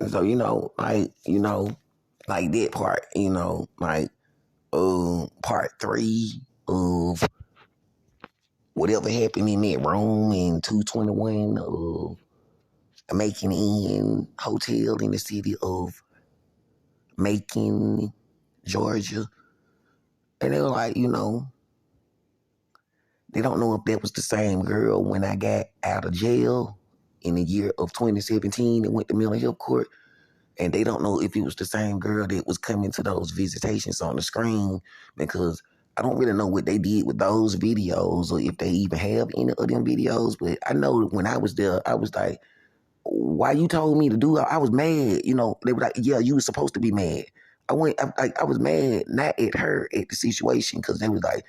So, like that part, like part 3 of whatever happened in that room in 221 of Macon Inn Hotel in the city of Macon, Georgia. And they were like, they don't know if that was the same girl when I got out of jail in the year of 2017 and went to mental health court. And they don't know if it was the same girl that was coming to those visitations on the screen, because I don't really know what they did with those videos or if they even have any of them videos. But I know when I was there, I was like, why you told me to do it? I was mad. They were like, yeah, you were supposed to be mad. I was mad, not at her, at the situation, because they was like,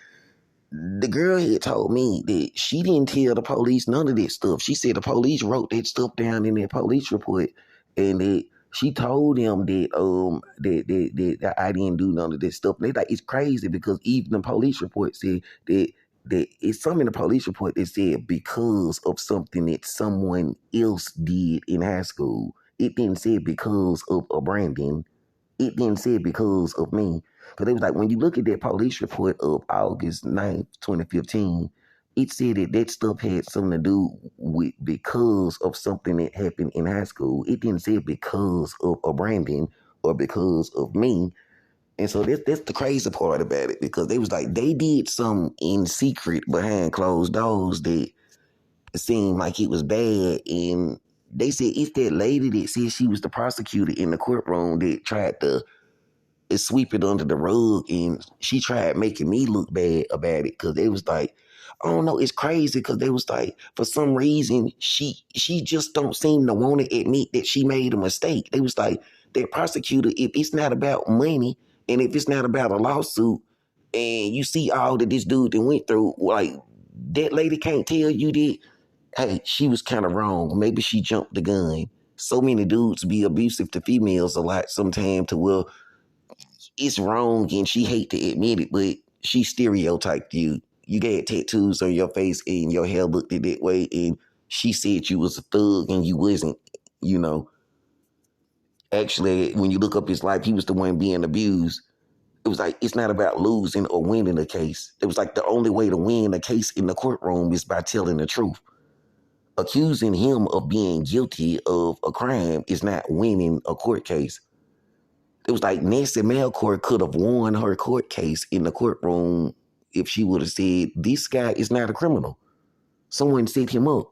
the girl had told me that she didn't tell the police none of that stuff. She said the police wrote that stuff down in their police report, and that she told them that I didn't do none of that stuff. And they like, it's crazy because even the police report said that it's something in the police report that said because of something that someone else did in high school. It didn't say because of a Brandon. It didn't say because of me. Because it was like, when you look at that police report of August 9th, 2015, it said that stuff had something to do with because of something that happened in high school. It didn't say because of a Brandon or because of me. And so that's the crazy part about it, because they was like, they did some in secret behind closed doors that seemed like it was bad. And they said it's that lady that said she was the prosecutor in the courtroom that tried to sweep it under the rug, and she tried making me look bad about it, because they was like, I don't know, it's crazy, because they was like, for some reason, she just don't seem to want to admit that she made a mistake. They was like, that prosecutor, if it's not about money, and if it's not about a lawsuit, and you see all that this dude that went through, like, that lady can't tell you that, hey, she was kind of wrong. Maybe she jumped the gun. So many dudes be abusive to females a lot sometimes, to where it's wrong and she hate to admit it, but she stereotyped you. You got tattoos on your face and your hair looked that way, and she said you was a thug and you wasn't, Actually, when you look up his life, he was the one being abused. It was like, it's not about losing or winning a case. It was like the only way to win a case in the courtroom is by telling the truth. Accusing him of being guilty of a crime is not winning a court case. It was like Nancy Melcourt could have won her court case in the courtroom if she would have said, this guy is not a criminal. Someone set him up.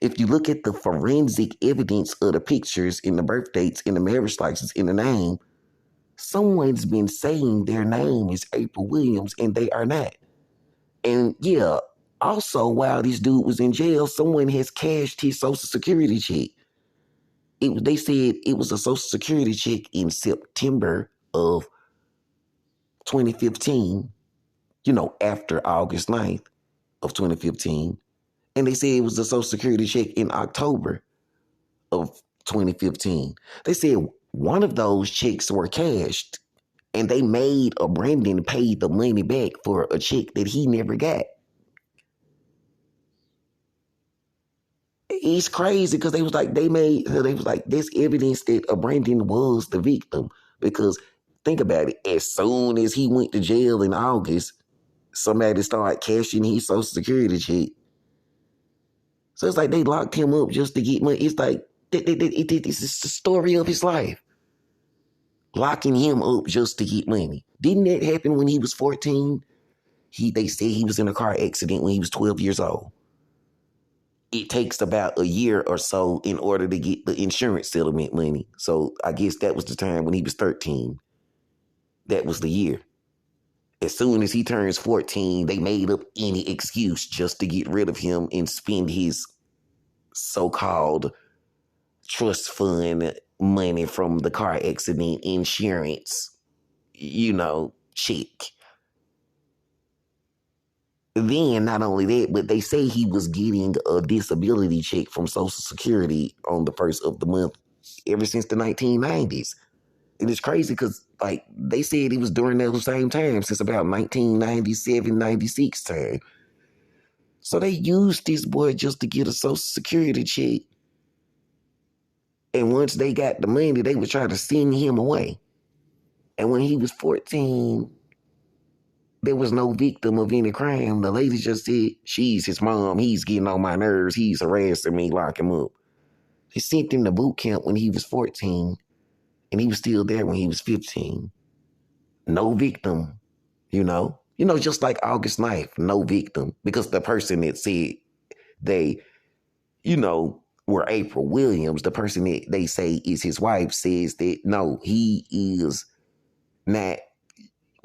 If you look at the forensic evidence of the pictures and the birth dates and the marriage license and the name, someone's been saying their name is April Williams and they are not. And yeah, also while this dude was in jail, someone has cashed his Social Security check. They said it was a Social Security check in September of 2015, after August 9th of 2015. And they said it was a Social Security check in October of 2015. They said one of those checks were cashed, and they made a Brandon pay the money back for a check that he never got. It's crazy, because they was like, there's evidence that a Brandon was the victim. Because think about it, as soon as he went to jail in August, somebody started cashing his Social Security check. So it's like they locked him up just to get money. It's like, this is the story of his life. Locking him up just to get money. Didn't that happen when he was 14? They said he was in a car accident when he was 12 years old. It takes about a year or so in order to get the insurance settlement money. So I guess that was the time when he was 13. That was the year. As soon as he turns 14, they made up any excuse just to get rid of him and spend his so-called trust fund money from the car accident insurance, check. Then, not only that, but they say he was getting a disability check from Social Security on the first of the month ever since the 1990s. And it's crazy because, they said it was during that same time, since about 1997, 96 time. So they used this boy just to get a Social Security check. And once they got the money, they would try to send him away. And when he was 14, there was no victim of any crime. The lady just said, she's his mom. He's getting on my nerves. He's harassing me. Lock him up. They sent him to boot camp when he was 14, and he was still there when he was 15. No victim, you know. You know, just like August 9th, no victim. Because the person that said they, you know, were April Williams, the person that they say is his wife, says that, no, he is not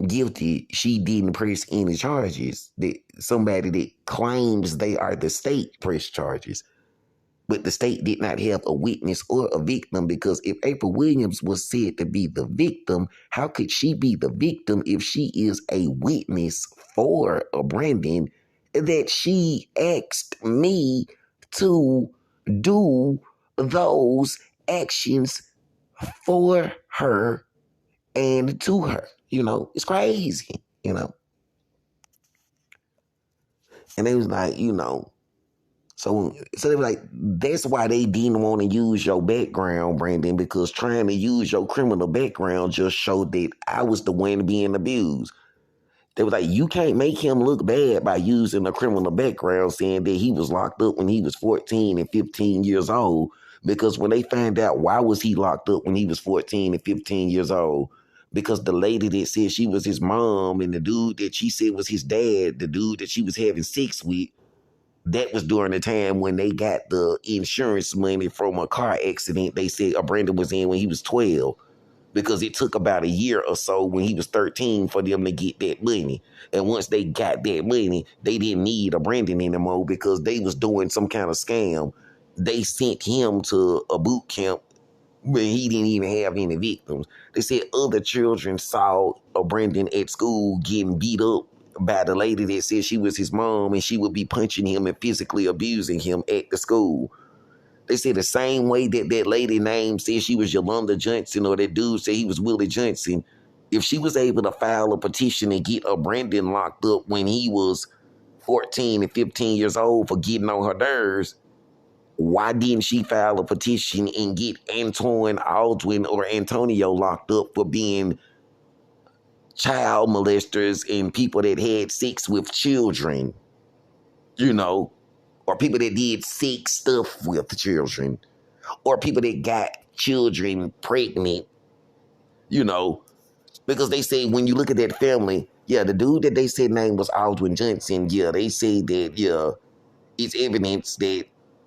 guilty. She didn't press any charges. That somebody that claims they are the state pressed charges. But the state did not have a witness or a victim, because if April Williams was said to be the victim, how could she be the victim if she is a witness for a Brandon that she asked me to do those actions for her and to her? You know, it's crazy, you know. And they was like, you know, So they were like, that's why they didn't want to use your background, Brandon, because trying to use your criminal background just showed that I was the one being abused. They were like, you can't make him look bad by using a criminal background, saying that he was locked up when he was 14 and 15 years old, because when they found out why was he locked up when he was 14 and 15 years old, because the lady that said she was his mom and the dude that she said was his dad, the dude that she was having sex with, that was during the time when they got the insurance money from a car accident they said Brandon was in when he was 12, because it took about a year or so when he was 13 for them to get that money. And once they got that money, they didn't need a Brandon anymore because they was doing some kind of scam. They sent him to a boot camp when he didn't even have any victims. They said other children saw a Brandon at school getting beat up by the lady that said she was his mom, and she would be punching him and physically abusing him at the school. They said the same way that that lady named said she was Yolanda Johnson, or that dude said he was Willie Johnson, if she was able to file a petition and get a Brandon locked up when he was 14 and 15 years old for getting on her nerves, why didn't she file a petition and get Antoine Aldwin or Antonio locked up for being child molesters and people that had sex with children, you know, or people that did sex stuff with children, or people that got children pregnant, you know, because they say when you look at that family, yeah, the dude that they said name was Aldwin Johnson, yeah, they say that, yeah, it's evidence that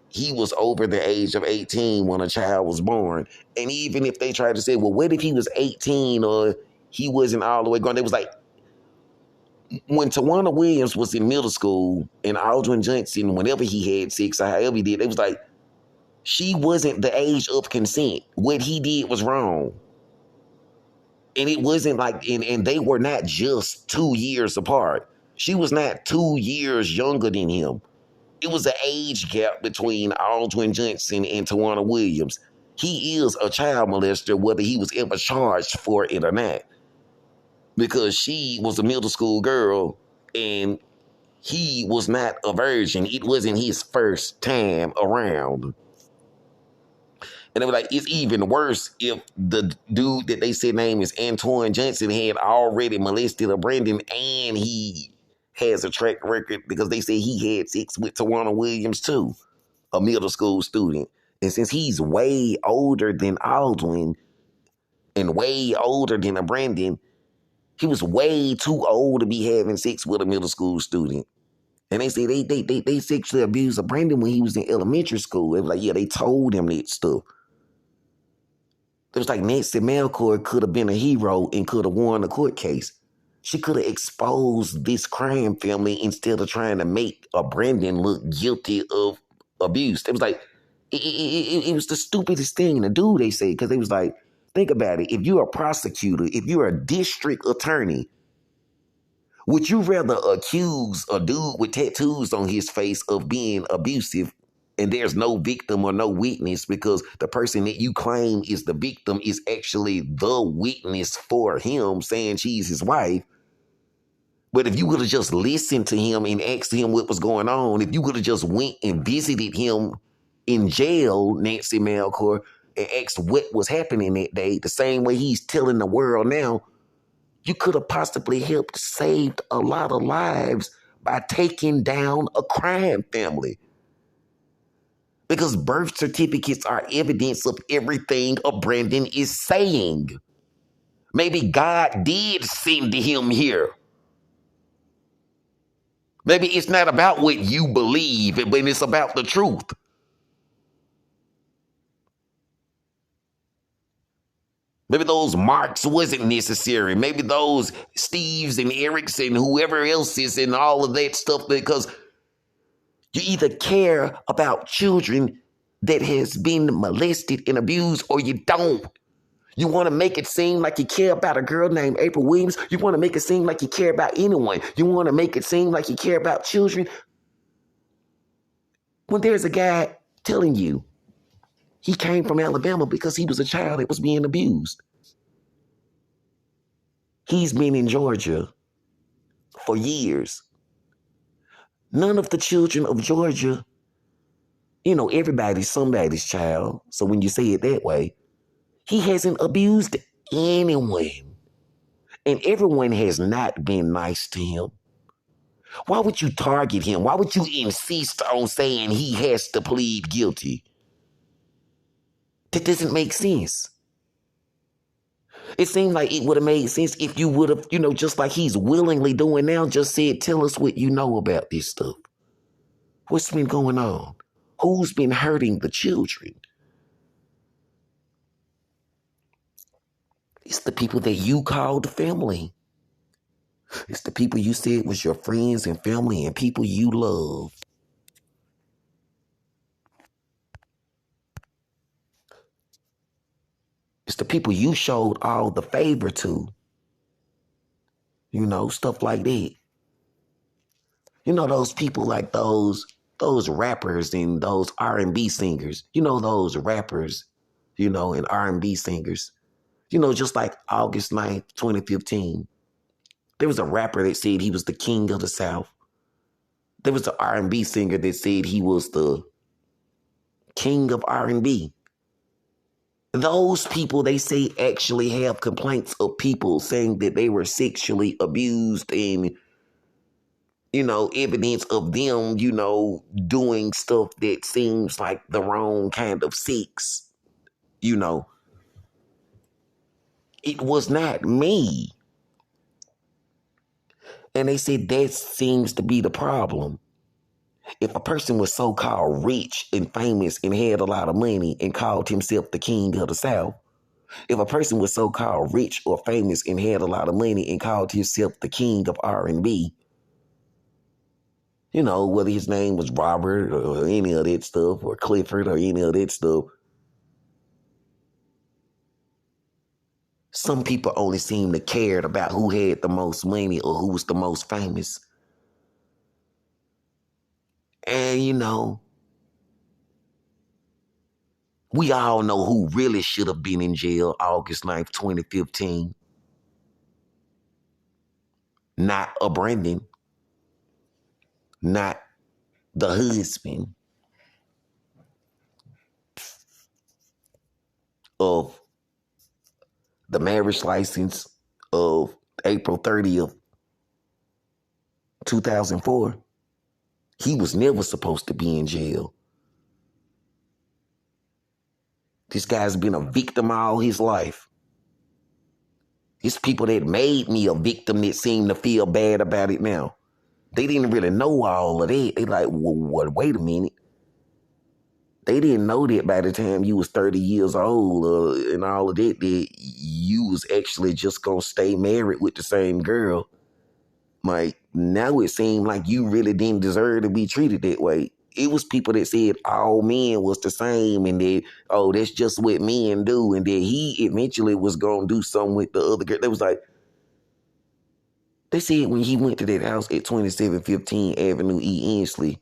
he was over the age of 18 when a child was born. And even if they tried to say, well, what if he was 18 or he wasn't all the way gone? They was like, when Tawana Williams was in middle school and Aldwin Johnson, whenever he had sex or however he did, it was like, she wasn't the age of consent. What he did was wrong. And it wasn't like, and they were not just 2 years apart. She was not 2 years younger than him. It was an age gap between Aldwin Johnson and Tawana Williams. He is a child molester, whether he was ever charged for it or not. Because she was a middle school girl and he was not a virgin. It wasn't his first time around. And they were like, it's even worse if the dude that they said name is Antoine Johnson had already molested a Brandon and he has a track record, because they say he had sex with Tawana Williams too, a middle school student. And since he's way older than Aldwin and way older than a Brandon, he was way too old to be having sex with a middle school student. And they say they sexually abused a Brandon when he was in elementary school. It was like, yeah, they told him that stuff. It was like Nancy Melchior could have been a hero and could have won the court case. She could have exposed this crime family instead of trying to make a Brandon look guilty of abuse. It was like, it was the stupidest thing to do, they say, because they was like, think about it. If you're a prosecutor, if you're a district attorney, would you rather accuse a dude with tattoos on his face of being abusive and there's no victim or no witness, because the person that you claim is the victim is actually the witness for him saying she's his wife? But if you could have just listened to him and asked him what was going on, if you could have just went and visited him in jail, Nancy Melchior, and asked what was happening that day, the same way he's telling the world now, you could have possibly helped save a lot of lives by taking down a crime family. Because birth certificates are evidence of everything a Brandon is saying. Maybe God did send him here. Maybe it's not about what you believe, but it's about the truth. Maybe those marks wasn't necessary. Maybe those Steves and Erics and whoever else is and all of that stuff, because you either care about children that has been molested and abused or you don't. You want to make it seem like you care about a girl named April Williams. You want to make it seem like you care about anyone. You want to make it seem like you care about children. When there's a guy telling you he came from Alabama because he was a child that was being abused. He's been in Georgia for years. None of the children of Georgia, everybody's somebody's child. So when you say it that way, he hasn't abused anyone. And everyone has not been nice to him. Why would you target him? Why would you insist on saying he has to plead guilty? That doesn't make sense. It seems like it would have made sense if you would have, just like he's willingly doing now, just said, tell us what you know about this stuff. What's been going on? Who's been hurting the children? It's the people that you called family. It's the people you said was your friends and family and people you love. It's the people you showed all the favor to. Stuff like that. Those people like those rappers and those R&B singers. Those rappers, and R&B singers. Just like August 9th, 2015. There was a rapper that said he was the king of the South. There was an R&B singer that said he was the king of R&B. Those people, they say, actually have complaints of people saying that they were sexually abused and, evidence of them, doing stuff that seems like the wrong kind of sex. It was not me. And they said that seems to be the problem. If a person was so-called rich and famous and had a lot of money and called himself the king of the South, if a person was so-called rich or famous and had a lot of money and called himself the king of R&B, whether his name was Robert or any of that stuff, or Clifford or any of that stuff, some people only seem to care about who had the most money or who was the most famous. And, we all know who really should have been in jail August 9th, 2015. Not a Brandon. Not the husband of the marriage license of April 30th, 2004. He was never supposed to be in jail. This guy's been a victim all his life. It's people that made me a victim that seem to feel bad about it now. They didn't really know all of that. They like, well, wait a minute. They didn't know that by the time you was 30 years old and all of that you was actually just going to stay married with the same girl. Like, now it seemed like you really didn't deserve to be treated that way. It was people that said all men was the same and that, that's just what men do. And that he eventually was going to do something with the other girl. They was like, they said when he went to that house at 2715 Avenue E. Ensley,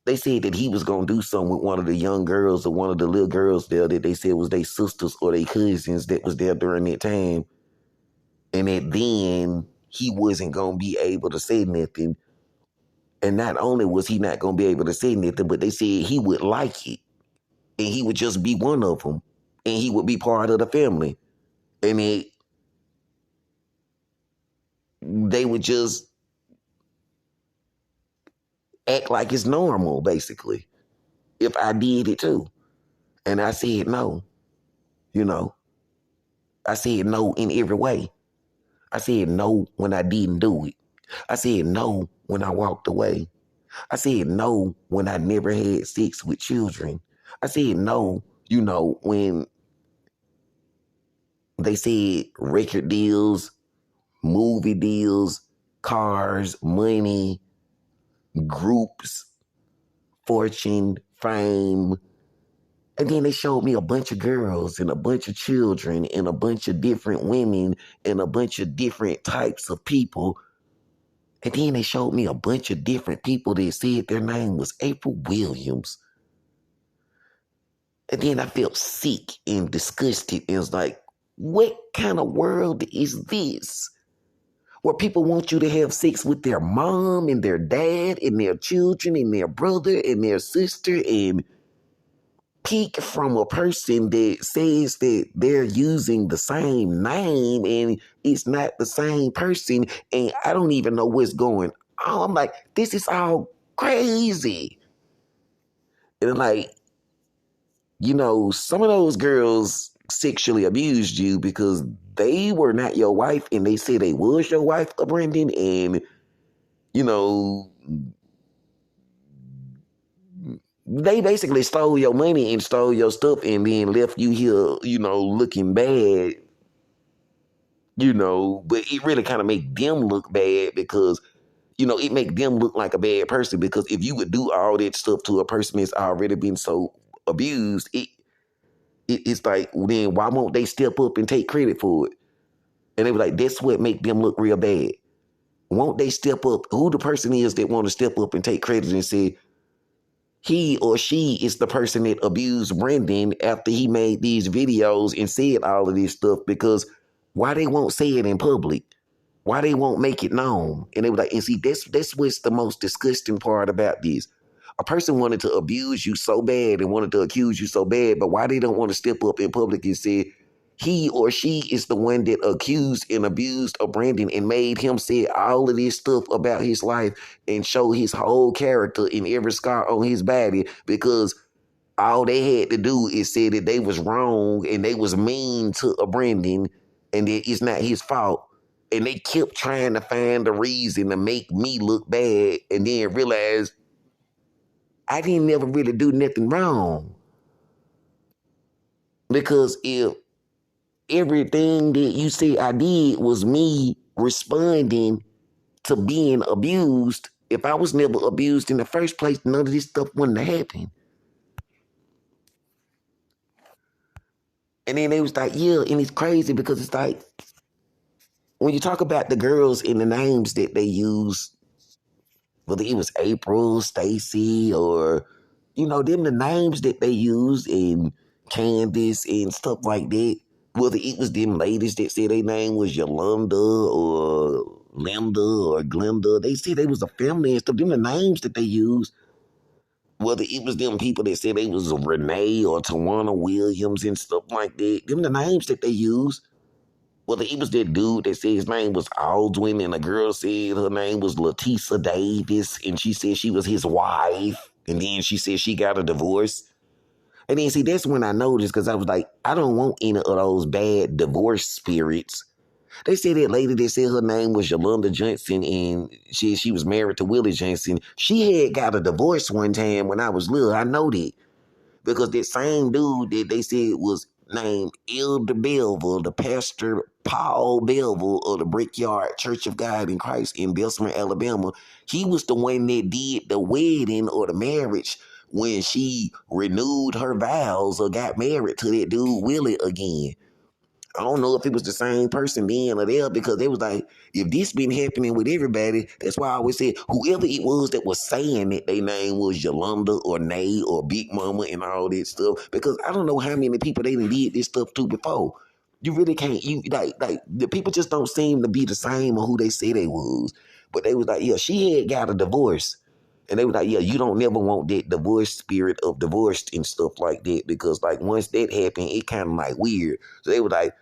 they said that he was going to do something with one of the young girls or one of the little girls there that they said was their sisters or their cousins that was there during that time. And that then he wasn't going to be able to say nothing. And not only was he not going to be able to say nothing, but they said he would like it. And he would just be one of them. and he would be part of the family. And they would just act like it's normal, basically, if I did it too. And I said no, you know. I said no in every way. I said no when I didn't do it. I said no when I walked away. I said no when I never had sex with children. I said no, when they said record deals, movie deals, cars, money, groups, fortune, fame. And then they showed me a bunch of girls and a bunch of children and a bunch of different women and a bunch of different types of people. And then they showed me a bunch of different people that said their name was April Williams. And then I felt sick and disgusted. It was like, what kind of world is this? Where people want you to have sex with their mom and their dad and their children and their brother and their sister, and peek from a person that says that they're using the same name and it's not the same person, and I don't even know what's going on. I'm like, this is all crazy. And like, some of those girls sexually abused you because they were not your wife and they said they was your wife, Brendan, and they basically stole your money and stole your stuff and then left you here, looking bad, but it really kind of make them look bad because, it make them look like a bad person, because if you would do all that stuff to a person that's already been so abused, it's like, then why won't they step up and take credit for it? And they were like, that's what make them look real bad. Won't they step up? Who the person is that want to step up and take credit and say, he or she is the person that abused Brendan after he made these videos and said all of this stuff, because why they won't say it in public? Why they won't make it known? And they were like, and see, that's what's the most disgusting part about this. A person wanted to abuse you so bad and wanted to accuse you so bad, but why they don't want to step up in public and say, he or she is the one that accused and abused of Brandon and made him say all of this stuff about his life and show his whole character in every scar on his body, because all they had to do is say that they was wrong and they was mean to a Brandon and that it's not his fault. And they kept trying to find a reason to make me look bad, and then realize I didn't never really do nothing wrong. Because if everything that you say I did was me responding to being abused, if I was never abused in the first place, none of this stuff wouldn't have happened. And then they was like, yeah, and it's crazy because it's like, when you talk about the girls and the names that they use, whether it was April, Stacy, or, them the names that they use, and Candace and stuff like that, whether it was them ladies that said their name was Yolanda or Linda or Glenda, they said they was a family and stuff, them the names that they use. Whether it was them people that said they was Renee or Tawana Williams and stuff like that, them the names that they use. Whether it was that dude that said his name was Aldwin and a girl said her name was Letisa Davis and she said she was his wife, and then she said she got a divorce. And then, see, that's when I noticed, because I was like, I don't want any of those bad divorce spirits. They said that lady that said her name was Yolanda Johnson and she was married to Willie Johnson. She had got a divorce one time when I was little. I know that. Because that same dude that they said was named Elder Belville, the pastor Paul Belville of the Brickyard Church of God in Christ in Bessemer, Alabama, he was the one that did the wedding or the marriage when she renewed her vows or got married to that dude Willie again. I don't know if it was the same person then or there, because they was like, if this been happening with everybody, that's why I always said, whoever it was that was saying that their name was Yolanda or Nay or Big Mama and all that stuff, because I don't know how many people they done did this stuff to before. You really can't, like the people just don't seem to be the same or who they say they was. But they was like, yeah, she had got a divorce. And they was like, yeah, you don't never want that divorce spirit of divorced and stuff like that, because like once that happened, it kind of like weird. So they were like,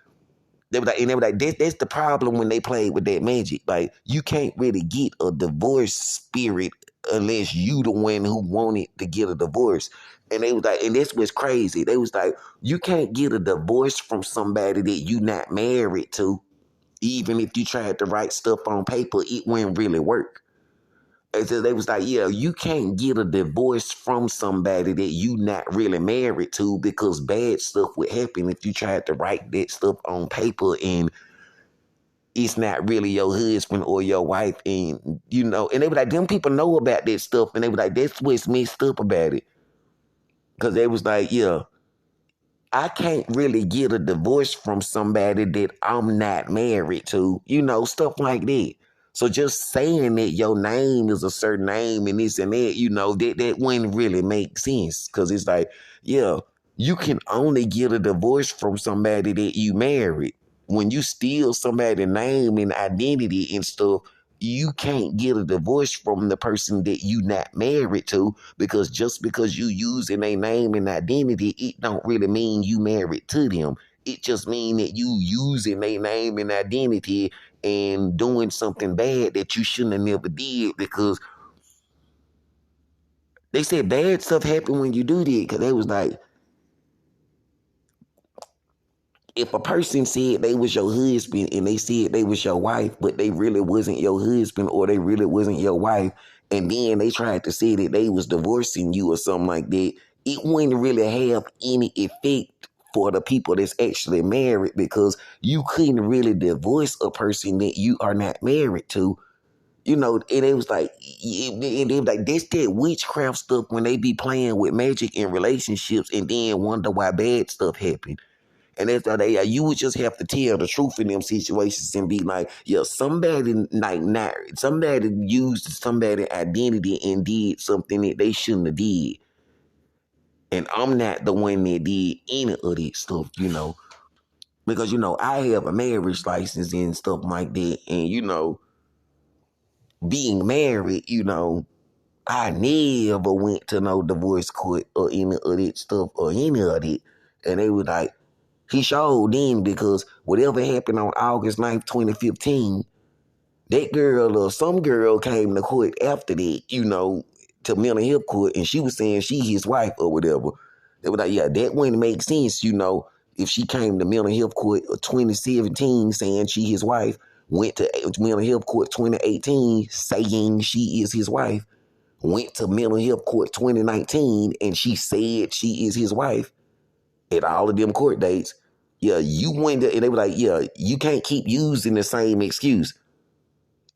that's the problem when they played with that magic. Like, you can't really get a divorce spirit unless you the one who wanted to get a divorce. And they was like, and this was crazy. They was like, you can't get a divorce from somebody that you not married to. Even if you tried to write stuff on paper, it wouldn't really work. And so they was like, yeah, you can't get a divorce from somebody that you not really married to, because bad stuff would happen if you tried to write that stuff on paper and it's not really your husband or your wife. And, and they were like, them people know about that stuff. And they were like, that's what's messed up about it. Because they was like, yeah, I can't really get a divorce from somebody that I'm not married to, stuff like that. So just saying that your name is a certain name and this and that, that wouldn't really make sense. Because it's like, yeah, you can only get a divorce from somebody that you married. When you steal somebody's name and identity and stuff, you can't get a divorce from the person that you not married to, because just because you using a name and identity, it don't really mean you married to them. It just mean that you using a name and identity and doing something bad that you shouldn't have never did, because they said bad stuff happen when you do that. Because they was like, if a person said they was your husband and they said they was your wife, but they really wasn't your husband or they really wasn't your wife, and then they tried to say that they was divorcing you or something like that, it wouldn't really have any effect for the people that's actually married, because you couldn't really divorce a person that you are not married to. And it was like, that's that witchcraft stuff when they be playing with magic in relationships and then wonder why bad stuff happen. And that's how you would just have to tell the truth in them situations and be like, yeah, somebody used somebody's identity and did something that they shouldn't have did. And I'm not the one that did any of that stuff, because, I have a marriage license and stuff like that. And, being married, I never went to no divorce court or any of that stuff or any of it. And they was like, he showed then, because whatever happened on August 9th, 2015, that girl or some girl came to court after that, to mental health court, and she was saying she his wife or whatever. They were like, yeah, that wouldn't make sense, if she came to mental health court 2017 saying she his wife, went to mental health court 2018 saying she is his wife, went to mental health court 2019 and she said she is his wife at all of them court dates. Yeah, you went to, and they were like, yeah, you can't keep using the same excuse.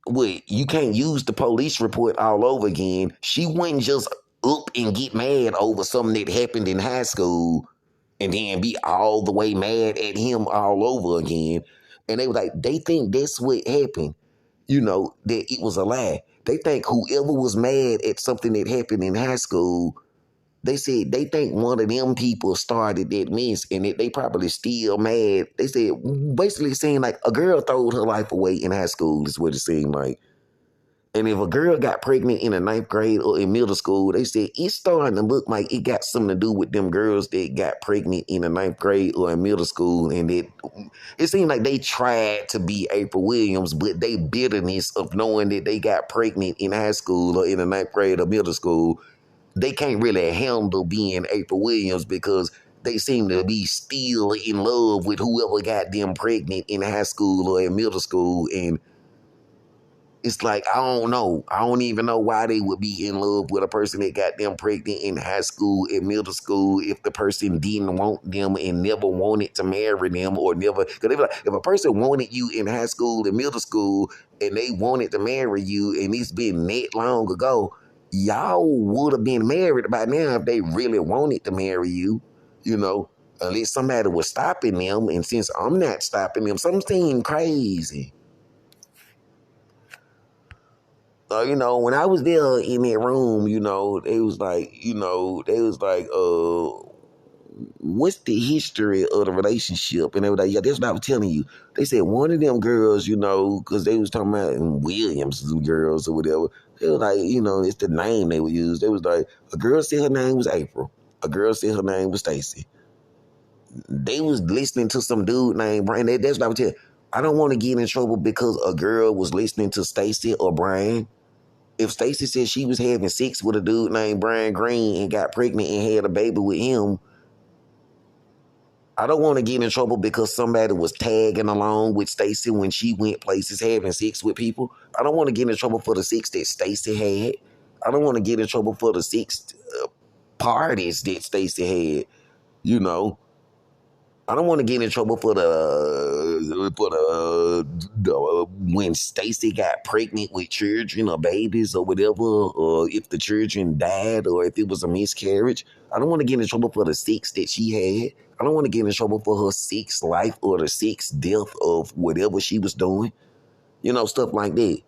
Wait, you can't use the police report all over again. She wouldn't just up and get mad over something that happened in high school and then be all the way mad at him all over again. And they were like, they think that's what happened, that it was a lie. They think whoever was mad at something that happened in high school, they said they think one of them people started that mess and that they probably still mad. They said basically saying like a girl throwed her life away in high school is what it seemed like. And if a girl got pregnant in the ninth grade or in middle school, they said it's starting to look like it got something to do with them girls that got pregnant in the ninth grade or in middle school. And it seemed like they tried to be April Williams, but they bitterness of knowing that they got pregnant in high school or in the ninth grade or middle school, they can't really handle being April Williams, because they seem to be still in love with whoever got them pregnant in high school or in middle school. And it's like, I don't know. I don't even know why they would be in love with a person that got them pregnant in high school and middle school if the person didn't want them and never wanted to marry them or never. Because if a person wanted you in high school and middle school and they wanted to marry you and it's been that long ago, y'all would have been married by now if they really wanted to marry you, unless somebody was stopping them. And since I'm not stopping them, something seemed crazy. When I was there in that room, they was like, what's the history of the relationship? And they were like, yeah, that's what I was telling you. They said one of them girls, you know, because they was talking about Williams girls or whatever. They was like, you know, it's the name they would use. They was like, a girl said her name was April. A girl said her name was Stacy. They was listening to some dude named Brian. That's what I was telling you. I don't want to get in trouble because a girl was listening to Stacy or Brian. If Stacy said she was having sex with a dude named Brian Green and got pregnant and had a baby with him, I don't want to get in trouble because somebody was tagging along with Stacy when she went places having sex with people. I don't want to get in trouble for the sex that Stacy had. I don't want to get in trouble for the sex parties that Stacy had. You know, I don't want to get in trouble for the when Stacy got pregnant with children or babies or whatever, or if the children died or if it was a miscarriage. I don't want to get in trouble for the sex that she had. I don't want to get in trouble for her sex life or the sex death of whatever she was doing. You know, stuff like that.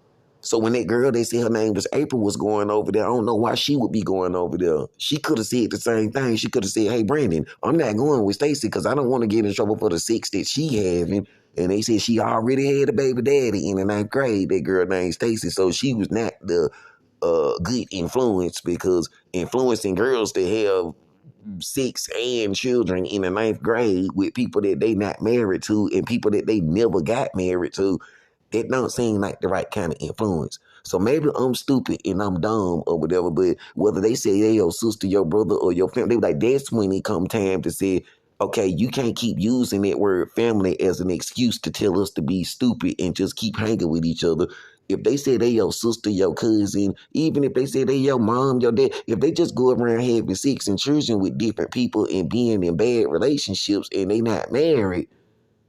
So when that girl, they said her name was April, was going over there, I don't know why she would be going over there. She could have said the same thing. She could have said, hey, Brandon, I'm not going with Stacy because I don't want to get in trouble for the sex that she having. And they said she already had a baby daddy in the 9th grade, that girl named Stacy. So she was not the good influence, because influencing girls to have sex and children in the 9th grade with people that they not married to and people that they never got married to, it don't seem like the right kind of influence. So maybe I'm stupid and I'm dumb or whatever, but whether they say they your sister, your brother, or your family, they be like, that's when it come time to say, okay, you can't keep using that word family as an excuse to tell us to be stupid and just keep hanging with each other. If they say they your sister, your cousin, even if they say they your mom, your dad, if they just go around having sex and children with different people and being in bad relationships and they not married,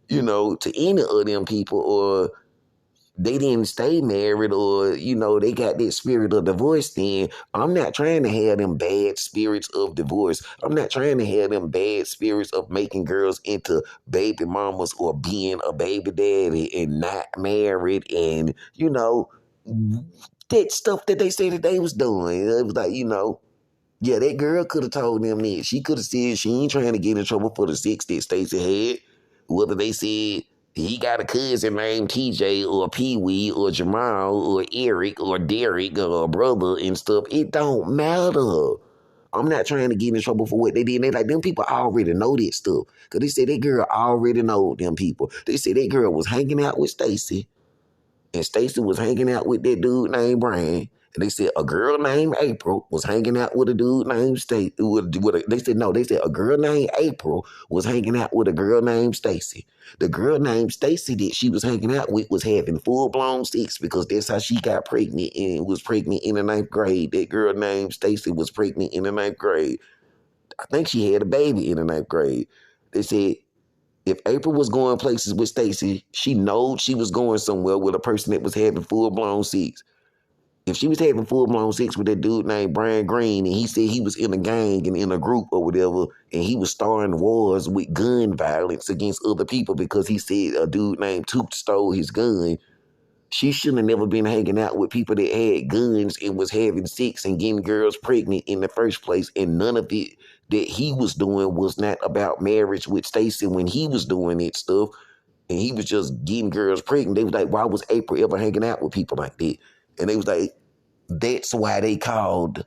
you know, to any of them people, or they didn't stay married, or, you know, they got that spirit of divorce, then I'm not trying to have them bad spirits of divorce. I'm not trying to have them bad spirits of making girls into baby mamas or being a baby daddy and not married and, you know, that stuff that they said that they was doing. It was like, you know, yeah, that girl could have told them that. She could have said she ain't trying to get in trouble for the sex that Stacey had. Whether they said he got a cousin named TJ or Pee Wee or Jamal or Eric or Derek or a brother and stuff, it don't matter. I'm not trying to get in trouble for what they did. They like, them people already know that stuff. Because they said that girl already know them people. They said that girl was hanging out with Stacey, and Stacy was hanging out with that dude named Brian. And they said a girl named April was hanging out with a dude named Stacy. They said no. They said a girl named April was hanging out with a girl named Stacy. The girl named Stacy that she was hanging out with was having full blown sex because that's how she got pregnant and was pregnant in the 9th grade. That girl named Stacy was pregnant in the 9th grade. I think she had a baby in the 9th grade. They said if April was going places with Stacy, she knowed she was going somewhere with a person that was having full-blown sex. If she was having full-blown sex with that dude named Brian Green, and he said he was in a gang and in a group or whatever, and he was starting wars with gun violence against other people because he said a dude named Toot stole his gun, she should have never been hanging out with people that had guns and was having sex and getting girls pregnant in the first place. And none of it that he was doing was not about marriage with Stacy when he was doing that stuff. And he was just getting girls pregnant. They was like, why was April ever hanging out with people like that? And they was like, that's why they called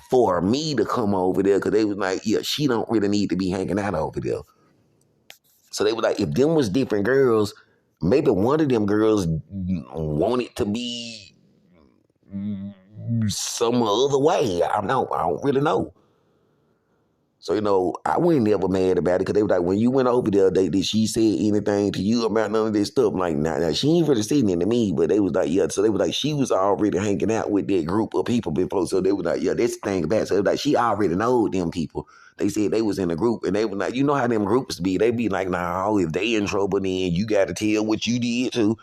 for me to come over there, because they was like, yeah, she don't really need to be hanging out over there. So they were like, if them was different girls, maybe one of them girls wanted to be some other way. I don't really know. So, you know, I wasn't never mad about it because they were like, when you went over there, did she say anything to you about none of this stuff? I'm like, nah, she ain't really saying anything to me. But they was like, yeah. So they was like, she was already hanging out with that group of people before. So they was like, yeah, that's the thing about it. So they was like, she already know them people. They said they was in a group, and they was like, you know how them groups be. They be like, nah, if they in trouble, then you got to tell what you did too.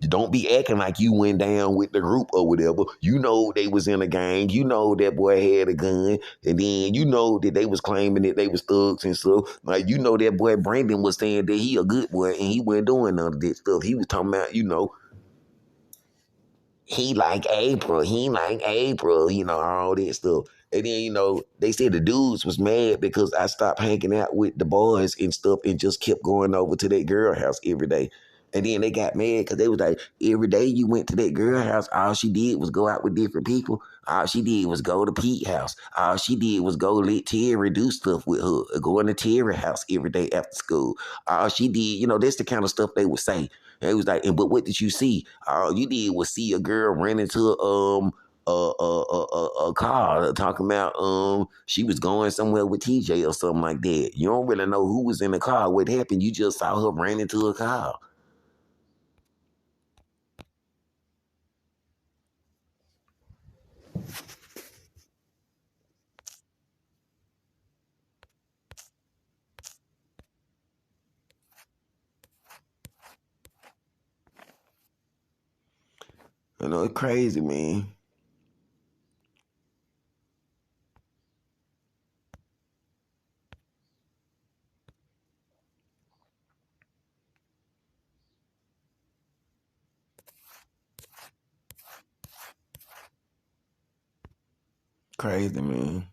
Don't be acting like you went down with the group or whatever. You know they was in a gang. You know that boy had a gun. And then you know that they was claiming that they was thugs and stuff. Like, you know that boy Brandon was saying that he a good boy and he wasn't doing none of that stuff. He was talking about, you know, he like April, you know, all that stuff. And then, they said the dudes was mad because I stopped hanging out with the boys and stuff and just kept going over to that girl house every day. And then they got mad because they was like, every day you went to that girl house, all she did was go out with different people. All she did was go to Pete's house. All she did was go let Terry do stuff with her, going to Terry's house every day after school. All she did, that's the kind of stuff they would say. They was like, but what did you see? All you did was see a girl run into a car talking about she was going somewhere with TJ or something like that. You don't really know who was in the car, what happened. You just saw her ran into a car. It's crazy, man. Crazy, man.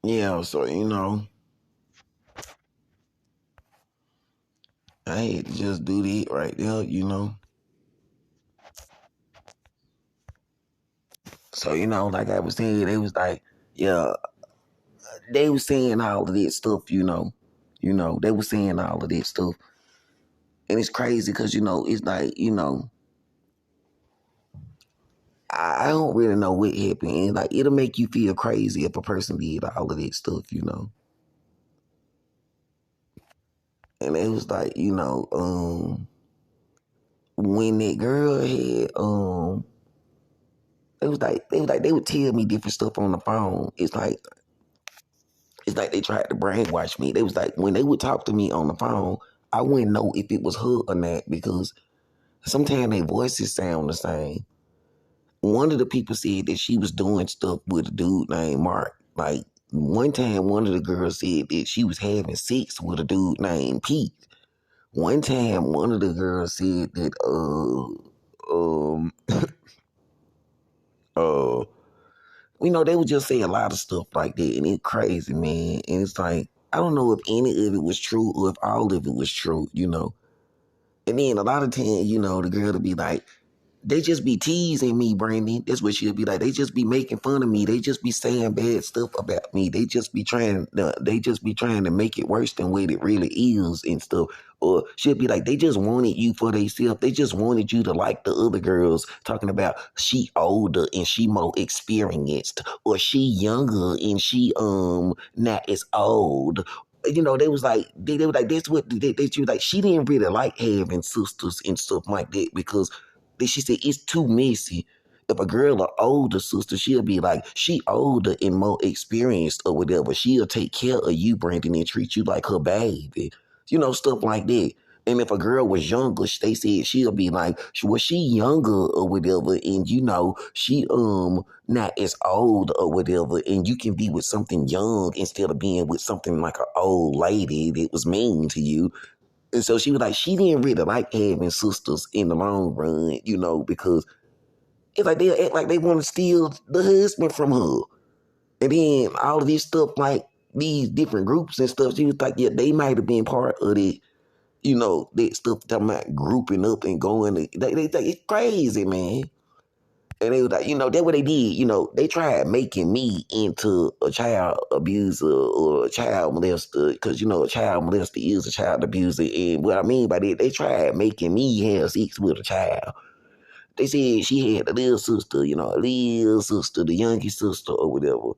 Yeah, so I had to just do that right there. So, like I was saying, they was like, yeah, they was saying all of that stuff. They was saying all of that stuff. And it's crazy because, it's like, I don't really know what happened. And like, it'll make you feel crazy if a person did all of that stuff. And it was like, when that girl had, they would tell me different stuff on the phone. It's like they tried to brainwash me. They was like, when they would talk to me on the phone, I wouldn't know if it was her or not because sometimes their voices sound the same. One of the people said that she was doing stuff with a dude named Mark. Like one time, one of the girls said that she was having sex with a dude named Pete. One time, one of the girls said that uh they would just say a lot of stuff like that, and it's crazy, man. And it's like I don't know if any of it was true or if all of it was true. And then a lot of times, the girl would be like, they just be teasing me, Brandon. That's what she'll be like. They just be making fun of me. They just be saying bad stuff about me. They just be trying to make it worse than what it really is and stuff. Or she'll be like, they just wanted you for themselves. They just wanted you to like the other girls talking about she older and she more experienced, or she younger and she not as old. They was like that's what they was like. She didn't really like having sisters and stuff like that because she said it's too messy. If a girl or older sister, she'll be like, she older and more experienced or whatever. She'll take care of you, Brandon, and treat you like her baby. Stuff like that. And if a girl was younger, they said she'll be like, was she younger or whatever, and she not as old or whatever, and you can be with something young instead of being with something like an old lady that was mean to you. And so she was like, she didn't really like having sisters in the long run, you know, because it's like they'll act like they want to steal the husband from her. And then all of this stuff, like these different groups and stuff, she was like, yeah, they might have been part of it, you know, that stuff talking about grouping up and going. They think it's crazy, man. And they was like, you know, that's what they did. You know, they tried making me into a child abuser or a child molester because, you know, a child molester is a child abuser. And what I mean by that, they tried making me have sex with a child. They said she had a little sister, you know, a little sister, the youngest sister or whatever.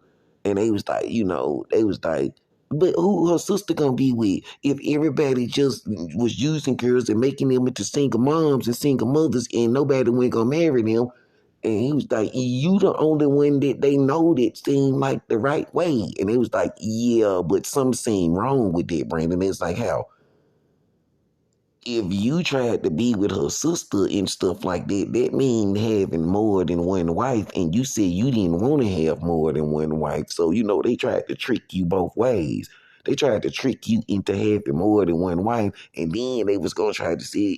And they was like, you know, they was like, but who her sister gonna be with if everybody just was using girls and making them into single moms and single mothers and nobody went gonna marry them? And he was like, you the only one that they know that seemed like the right way. And it was like, yeah, but something seemed wrong with that, Brandon. It's like, how? If you tried to be with her sister and stuff like that, that means having more than one wife. And you said you didn't want to have more than one wife. So, you know, they tried to trick you both ways. They tried to trick you into having more than one wife. And then they was going to try to say,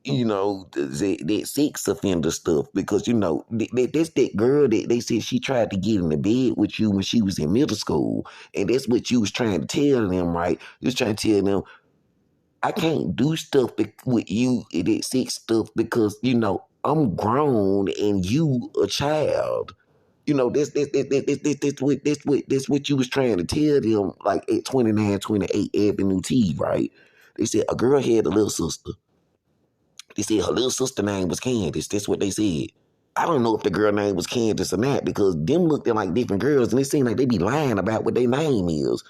that sex offender stuff. Because, you know, that's that girl that they said she tried to get in the bed with you when she was in middle school. And that's what you was trying to tell them, right? You was trying to tell them, I can't do stuff with you, that sex stuff, because, you know, I'm grown and you a child. You know, that's what you was trying to tell them, like at 2928 Avenue T, right? They said a girl had a little sister. They said her little sister name was Candace. That's what they said. I don't know if the girl name was Candace or not, because them looked like different girls and it seemed like they be lying about what their name is.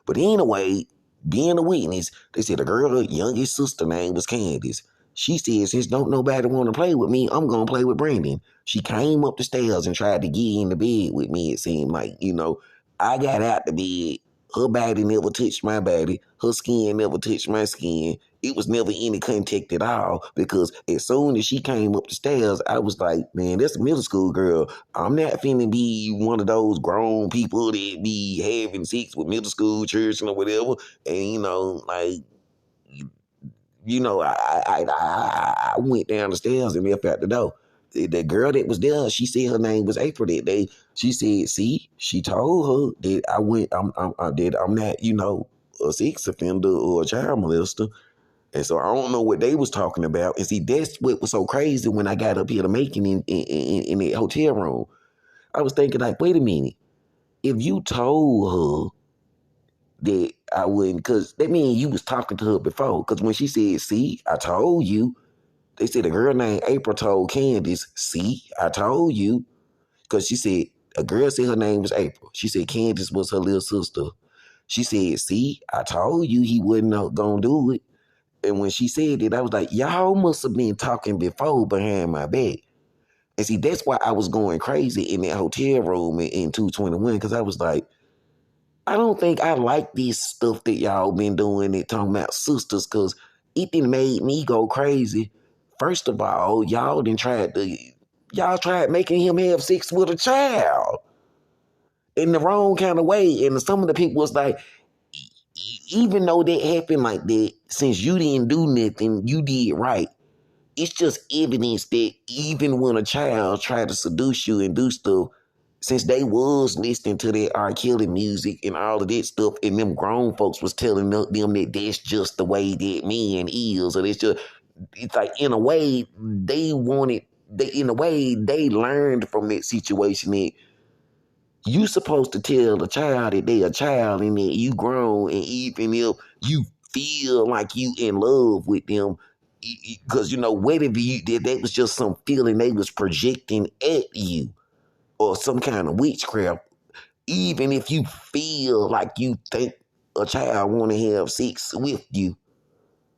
But anyway, being a witness, they said the girl's youngest sister name was Candace. She said, since don't nobody want to play with me, I'm going to play with Brandon. She came up the stairs and tried to get in the bed with me, it seemed like. You know, I got out the bed. Her body never touched my body. Her skin never touched my skin. It was never any contact at all, because as soon as she came up the stairs, I was like, man, that's a middle school girl. I'm not finna be one of those grown people that be having sex with middle school children or whatever. And, you know, like, you know, I went down the stairs and left out the door. The girl that was there, she said her name was April that day. She said, see, she told her that I'm not, you know, a sex offender or a child molester. And so I don't know what they was talking about. And see, that's what was so crazy when I got up here to make it in the hotel room. I was thinking like, wait a minute. If you told her that I wouldn't, because that means you was talking to her before. Because when she said, see, I told you. They said a girl named April told Candace, see, I told you. Because she said, a girl said her name was April. She said Candace was her little sister. She said, see, I told you he wasn't going to do it. And when she said it, I was like, y'all must have been talking before behind my back. And see, that's why I was going crazy in that hotel room in 221, because I was like, I don't think I like this stuff that y'all been doing that talking about sisters, because it done made me go crazy. First of all, y'all tried making him have sex with a child in the wrong kind of way. And some of the people was like, even though that happened like that, since you didn't do nothing, you did right. It's just evidence that even when a child tried to seduce you and do stuff, since they was listening to that R. Kelly music and all of that stuff, and them grown folks was telling them that that's just the way that man is, or it's like, in a way, they learned from that situation that you supposed to tell a child that they a child and that you grown, and even if you feel like you in love with them, because, you know, whatever you did, that was just some feeling they was projecting at you, or some kind of witchcraft. Even if you feel like you think a child want to have sex with you,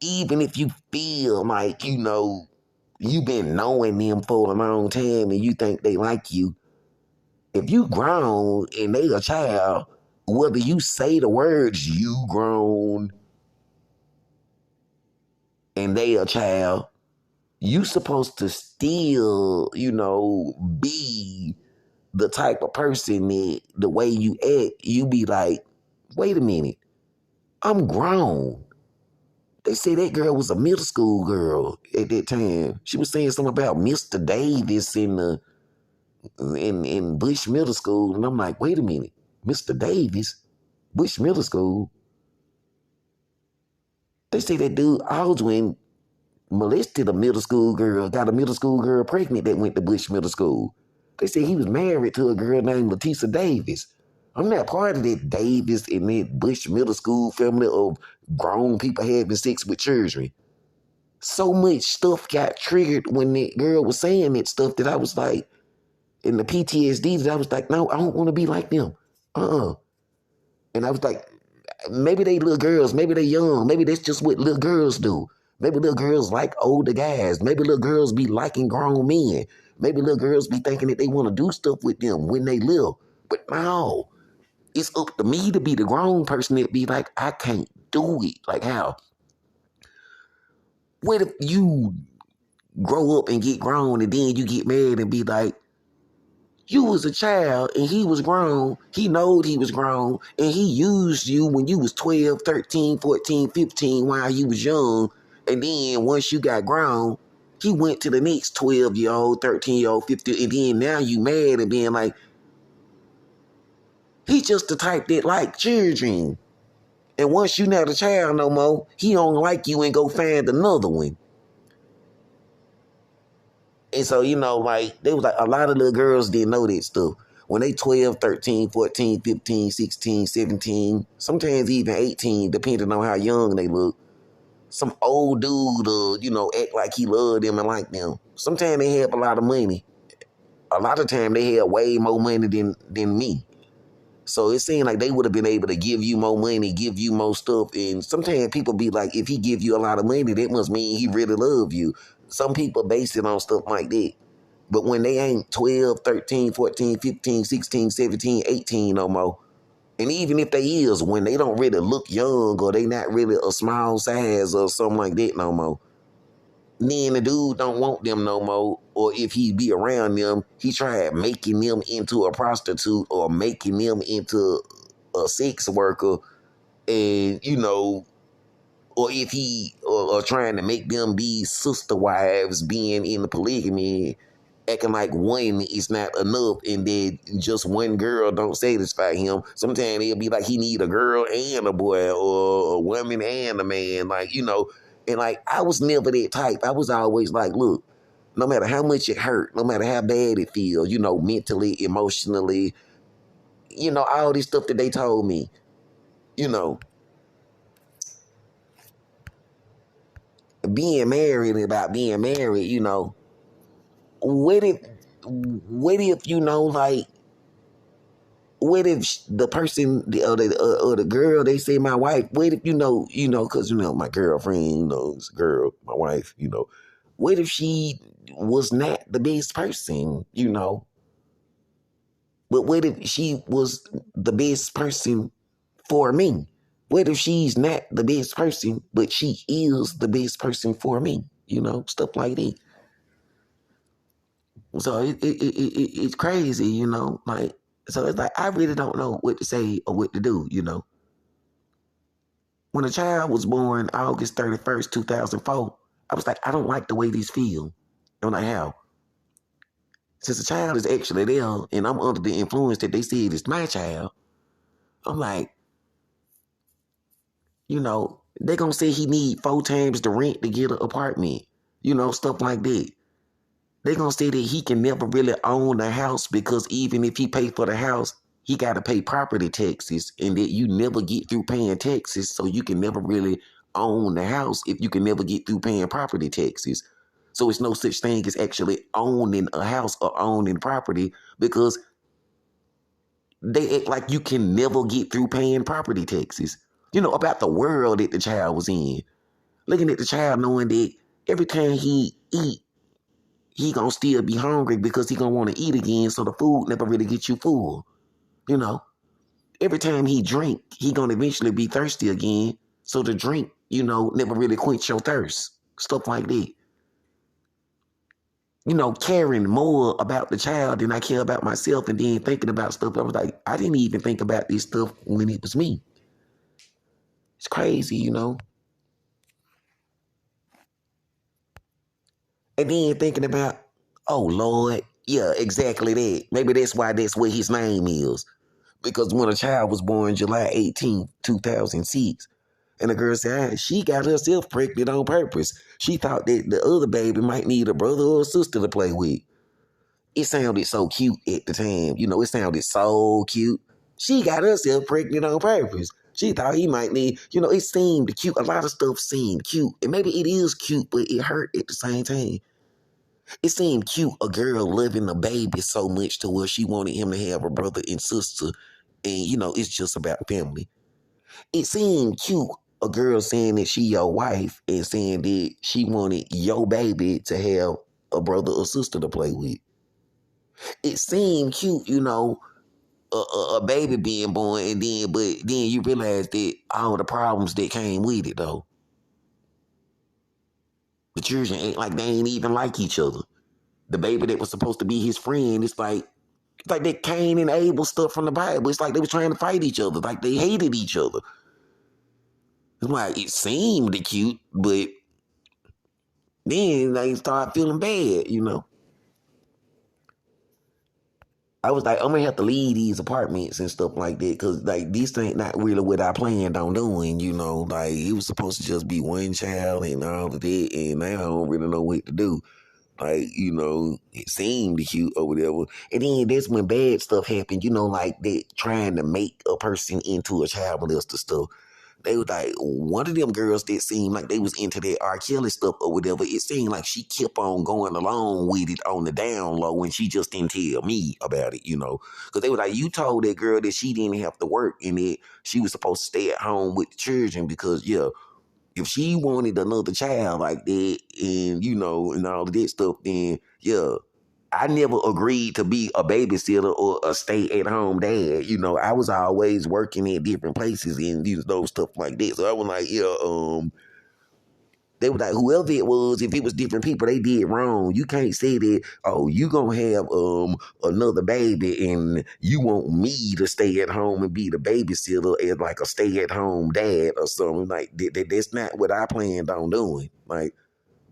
even if you feel like, you know, you've been knowing them for a long time and you think they like you, if you grown and they a child, whether you say the words you grown and they a child, you supposed to still, you know, be the type of person that the way you act, you be like, wait a minute, I'm grown. They say that girl was a middle school girl at that time. She was saying something about Mr. Davis in Bush Middle School. And I'm like, wait a minute. Mr. Davis? Bush Middle School? They say that dude Aldwin molested a middle school girl, got a middle school girl pregnant that went to Bush Middle School. They say he was married to a girl named Leticia Davis. I'm not part of that Davis and that Bush Middle School family of grown people having sex with children. So much stuff got triggered when that girl was saying that stuff that I was like, in the PTSD, that I was like, no, I don't want to be like them. And I was like, maybe they little girls, maybe they young, maybe that's just what little girls do. Maybe little girls like older guys. Maybe little girls be liking grown men. Maybe little girls be thinking that they want to do stuff with them when they live. But no, it's up to me to be the grown person that be like, I can't do it. Like how? What if you grow up and get grown and then you get married and be like, you was a child and he was grown. He knowed he was grown and he used you when you was 12, 13, 14, 15 while you was young. And then once you got grown, he went to the next 12-year-old, 13-year-old, 15, and then now you mad and being like, he just the type that like children. And once you not a child no more, he don't like you and go find another one. And so, like, there was like a lot of little girls didn't know that stuff. When they 12, 13, 14, 15, 16, 17, sometimes even 18, depending on how young they look, some old dude, act like he loved them and like them. Sometimes they have a lot of money. A lot of time they have way more money than me. So it seemed like they would have been able to give you more money, give you more stuff. And sometimes people be like, if he give you a lot of money, that must mean he really love you. Some people base it on stuff like that. But when they ain't 12, 13, 14, 15, 16, 17, 18 no more, and even if they is, when they don't really look young or they not really a small size or something like that no more, then the dude don't want them no more. Or if he be around them, he tried making them into a prostitute or making them into a sex worker. And, or if he or trying to make them be sister wives, being in the polygamy, acting like one is not enough, and then just one girl don't satisfy him. Sometimes it'll be like he need a girl and a boy, or a woman and a man, And like, I was never that type. I was always like, look, no matter how much it hurt, no matter how bad it feels, mentally, emotionally, all this stuff that they told me, being married about being married, what if, like, what if the person or the girl, they say my wife, what if, because, my girlfriend, is a girl, my wife, what if she was not the best person, But what if she was the best person for me? What if she's not the best person, but she is the best person for me? Stuff like that. So it's crazy, like, so it's like, I really don't know what to say or what to do, When a child was born August 31st, 2004, I was like, I don't like the way this feels. I'm like, how? Since the child is actually there and I'm under the influence that they said it's my child, I'm like, they gonna say he need 4 times the rent to get an apartment, stuff like that. They gonna say that he can never really own the house because even if he pay for the house, he got to pay property taxes, and that you never get through paying taxes, so you can never really own the house if you can never get through paying property taxes. So it's no such thing as actually owning a house or owning property because they act like you can never get through paying property taxes. About the world that the child was in. Looking at the child knowing that every time he eat, he gonna still be hungry because he gonna want to eat again, so the food never really gets you full. Every time he drink, he gonna eventually be thirsty again, so the drink, never really quench your thirst. Stuff like that. Caring more about the child than I care about myself, and then thinking about stuff. I was like, I didn't even think about this stuff when it was me. It's crazy, And then thinking about, oh Lord, yeah, exactly that. Maybe that's why that's what his name is. Because when a child was born July 18th, 2006, and the girl said, she got herself pregnant on purpose. She thought that the other baby might need a brother or a sister to play with. It sounded so cute at the time. It sounded so cute. She got herself pregnant on purpose. She thought he might need, it seemed cute. A lot of stuff seemed cute. And maybe it is cute, but it hurt at the same time. It seemed cute, a girl loving a baby so much to where she wanted him to have a brother and sister. And, it's just about family. It seemed cute, a girl saying that she your wife and saying that she wanted your baby to have a brother or sister to play with. It seemed cute, a baby being born, but then you realize that all the problems that came with it, though. The children ain't like they ain't even like each other. The baby that was supposed to be his friend, it's like that Cain and Abel stuff from the Bible. It's like they were trying to fight each other, like they hated each other. It's like it seemed cute, but then they start feeling bad. I was like, I'm gonna have to leave these apartments and stuff like that because like these things not really what I planned on doing. Like it was supposed to just be one child and all of that, and now I don't really know what to do. Like, it seemed cute or whatever. And then that's when bad stuff happened, like that trying to make a person into a child molester stuff. They was like, one of them girls that seemed like they was into that R. Kelly stuff or whatever, it seemed like she kept on going along with it on the down low when she just didn't tell me about it, Because they was like, you told that girl that she didn't have to work and that she was supposed to stay at home with the children because, yeah, if she wanted another child like that and, and all of that stuff, then, yeah, I never agreed to be a babysitter or a stay-at-home dad. I was always working at different places and those stuff like that. So I was like, yeah, they were like, whoever it was, if it was different people, they did wrong. You can't say that, oh, you gonna have another baby and you want me to stay at home and be the babysitter as like a stay-at-home dad or something. Like that's not what I planned on doing. Like,